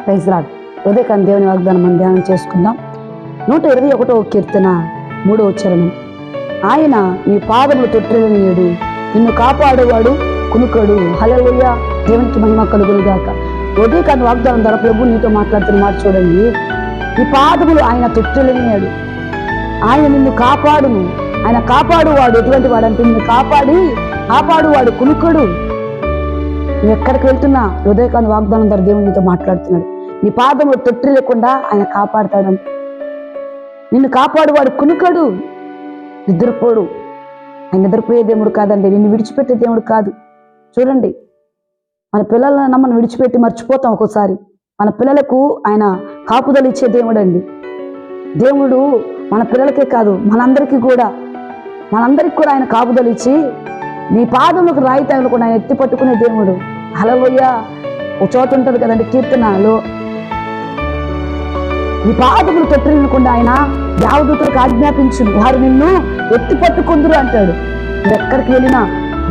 Praise lord. ఉదయకాలం దేవుని వాగ్దానం మనం ధ్యానం చేసుకుందాం. 121వ కీర్తన 3వ చరణం. ఆయన నీ పాదములు తొట్టిల్లనీయుడు, నిన్ను కాపాడేవాడు కునుకడు. హల్లెలూయా, దేవునికి మహిమ కలుగును గాక. ఉదయకాలం వాగ్దానం ద్వారా ప్రభు నీతో మాట్లాడుతున్న మాట చూడండి. నీ పాదములు ఆయన తొట్టిల్లనీయుడు, ఆయన నిన్ను కాపాడును. ఆయన కాపాడువాడు ఎటువంటి వాడు అంటే నిన్ను కాపాడువాడు కునుకడు. నువ్వు ఎక్కడికి వెళ్తున్నా ఉదయకాలం వాగ్దానం ద్వారా దేవుడు నీతో మాట్లాడుతున్నాడు. నీ పాదములు తొట్టి లేకుండా ఆయన కాపాడుతాడంట. నిన్ను కాపాడువాడు కునుకడు, నిద్రపోడు. ఆయన నిద్రపోయే దేవుడు కాదండి, నిన్ను విడిచిపెట్టే దేవుడు కాదు. చూడండి, మన పిల్లలను మనం విడిచిపెట్టి మర్చిపోతాం ఒక్కోసారి. మన పిల్లలకు ఆయన కాపుదలు ఇచ్చే దేవుడు అండి. దేవుడు మన పిల్లలకే కాదు, మనందరికీ కూడా ఆయన కాపుదలు ఇచ్చి నీ పాదములకు రాయి తగలకుండా ఆయన ఎత్తి పట్టుకునే దేవుడు. హల్లెలూయా. ఒక చోట ఉంటుంది కదండి కీర్తనలో, నీ పాదములు తొట్టిల్లకుండా ఆయన దేవదూతలకు ఆజ్ఞాపించును, వారు నిన్ను ఎత్తి పట్టుకుందురు అంటాడు. నువ్వు ఎక్కడికి వెళ్ళినా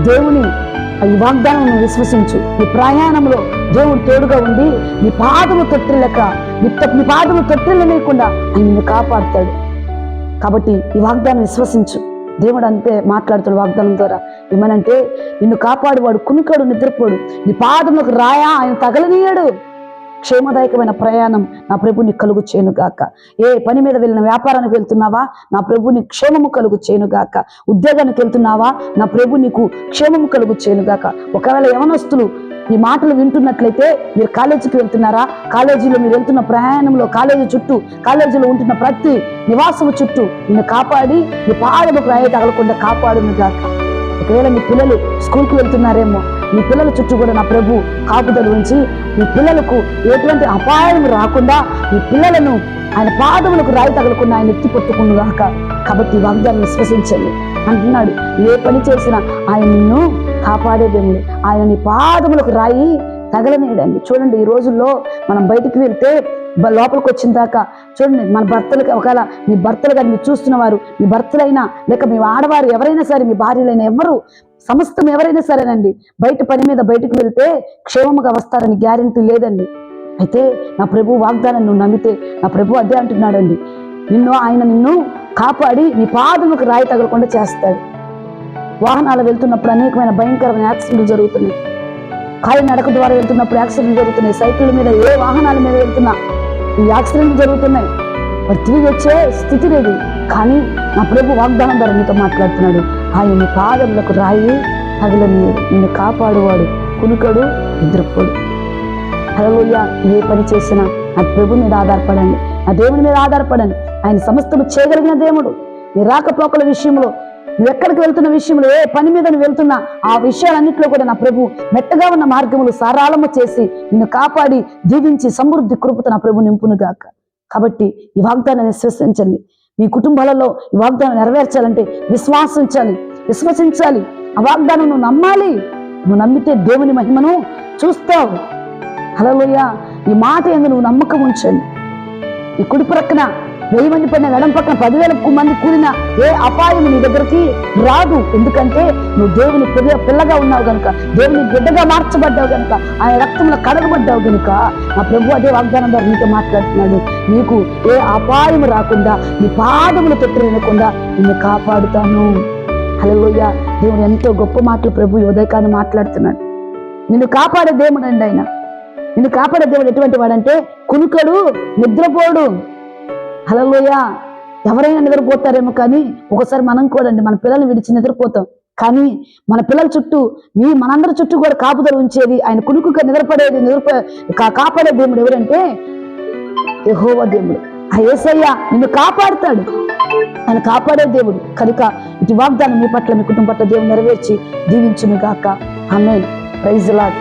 దేవుని ఈ వాగ్దానం విశ్వసించు. నీ ప్రయాణంలో దేవుడు తోడుగా ఉండి నీ పాదము తొట్టిల్లక నీ పాదము తొట్టిల్లనీయకుండా ఆయన నిన్ను కాపాడుతాడు. కాబట్టి ఈ వాగ్దానం విశ్వసించు. దేవుడు అంతే మాట్లాడుతాడు వాగ్దానం ద్వారా. ఏమనంటే నిన్ను కాపాడువాడు కునుకడు, నిద్రపోడు. నీ పాదములకు రాయా ఆయన తగలనీయడు. క్షేమదాయకమైన ప్రయాణం నా ప్రభు నీకు కలుగు చేయను గాక. ఏ పని మీద వెళ్ళిన వ్యాపారానికి వెళ్తున్నావా, నా ప్రభు నీకు క్షేమము కలుగు చేయను గాక. ఉద్యోగానికి వెళ్తున్నావా, నా ప్రభు నీకు క్షేమము కలుగు చేయను గాక. ఒకవేళ యవనస్తులు ఈ మాటలు వింటున్నట్లయితే, మీరు కాలేజీకి వెళ్తున్నారా, కాలేజీలో మీరు వెళ్తున్న ప్రయాణంలో కాలేజీ చుట్టూ, కాలేజీలో ఉంటున్న ప్రతి నివాసము చుట్టూ నిన్ను కాపాడి నీ పాదముకు రాయి తగలకుండా కాపాడును గాక. ఒకవేళ మీ పిల్లలు స్కూల్కి వెళ్తున్నారేమో, మీ పిల్లల చుట్టూ కూడా నా ప్రభు కాపుదలు ఉంచి మీ పిల్లలకు ఎటువంటి అపాయం రాకుండా మీ పిల్లలను ఆయన పాదములకు రాయి తగలకుండా ఆయన ఎత్తి పట్టుకును గాక. కాబట్టి వాగ్దానం విశ్వసించండి అంటున్నాడు. ఏ పని చేసినా ఆయన నిన్ను కాపాడే దేవుడు. ఆయన నీ పాదములకు రాయి తగలనేయడండి. చూడండి, ఈ రోజుల్లో మనం బయటికి వెళ్తే లోపలికి వచ్చిన దాకా చూడండి, మన భర్తలకి, ఒకవేళ మీ భర్తలు కానీ మీరు చూస్తున్న వారు, మీ భర్తలైనా లేక మీ ఆడవారు ఎవరైనా సరే, మీ భార్యలైనా ఎవరు, సమస్తం ఎవరైనా సరేనండి, బయట పని మీద బయటకు వెళ్తే క్షేమముగా వస్తారని గ్యారెంటీ లేదండి. అయితే నా ప్రభు వాగ్దానం నువ్వు నమ్మితే, నా ప్రభు అదే అంటున్నాడండి, ఆయన నిన్ను కాపాడి నీ పాదములకు రాయి తగలకుండా చేస్తాడు. వాహనాలు వెళ్తున్నప్పుడు అనేకమైన భయంకరమైన యాక్సిడెంట్లు జరుగుతున్నాయి. కాలి నడక ద్వారా వెళ్తున్నప్పుడు యాక్సిడెంట్లు జరుగుతున్నాయి. సైకిల్ మీద, ఏ వాహనాల మీద వెళ్తున్నా ఈ యాక్సిడెంట్లు జరుగుతున్నాయి. మరి తిరిగి వచ్చే స్థితి లేదు. కానీ నా ప్రభు వాగ్దానం ద్వారా నీతో మాట్లాడుతున్నాడు. ఆయన నీ పాదములకు రాయి తగలనీయడు, నిన్ను కాపాడువాడు కునుకడు, నిద్రపోడు. హల్లెలూయా. ఏ పని చేసినా నా ప్రభు మీద ఆధారపడండి, నా దేవుని మీద ఆధారపడండి. ఆయన సమస్తము చేయగలిగిన దేవుడు. నీ రాకపోకల విషయంలో, నువ్వు ఎక్కడికి వెళ్తున్న విషయంలో, ఏ పని మీద నువ్వు వెళ్తున్నా ఆ విషయాలన్నింటిలో కూడా నా ప్రభు మెట్టగా ఉన్న మార్గములు సారాళము చేసి నిన్ను కాపాడి దీవించి సమృద్ధి కృపతో నా ప్రభు నింపును గాక. కాబట్టి ఈ వాగ్దానాన్ని విశ్వసించండి. మీ కుటుంబాలలో ఈ వాగ్దానం నెరవేర్చాలంటే విశ్వసించాలి. ఆ వాగ్దానం నువ్వు నమ్మాలి. నువ్వు నమ్మితే దేవుని మహిమను చూస్తావు. హల్లెలూయా. ఈ మాట యందు నువ్వు నమ్మకం ఉంచండి. ఈ కుడి ప్రక్కన 1000 మంది పడిన, ఎడం పక్కన 10,000 మంది కూలిన ఏ అపాయం నీ దగ్గరికి రాదు. ఎందుకంటే నువ్వు దేవుని పిల్లగా ఉన్నావు గనుక, దేవుని బిడ్డగా మార్చబడ్డావు గనుక, ఆయన రక్తంలో కడగబడ్డావు గనుక నా ప్రభు అదే వాగ్దానం ద్వారా నీతో మాట్లాడుతున్నాడు. నీకు ఏ అపాయం రాకుండా, నీ పాదములు తొట్టిల్లకుండా నిన్ను కాపాడుతాను. హల్లెలూయా. దేవుడు ఎంతో గొప్ప మాటలు ప్రభు ఉదయకాన్ని మాట్లాడుతున్నాడు. నిన్ను కాపాడే దేవుడు అండి ఆయన. నిన్ను కాపాడే దేవుడు ఎటువంటి వాడంటే కునుకడు, నిద్రపోడు. హల్లెలూయా. ఎవరైనా నిద్రపోతారేమో, కానీ ఒకసారి మనం కూడా అండి మన పిల్లల్ని విడిచి నిద్రపోతాం. కానీ మన పిల్లల చుట్టూ, మనందరి చుట్టూ కూడా కాపుదలు ఉంచేది, ఆయన కునుకుగా కాపాడే దేవుడు ఎవరంటే యెహోవా దేవుడు. ఆ యేసయ్య నిన్ను కాపాడుతాడు. ఆయన కాపాడే దేవుడు కనుక ఇటు వాగ్దానం మీ పట్ల, మీ కుటుంబం పట్ల దేవుడు నెరవేర్చి దీవించును గాక. ఆమేన్. Praise lord.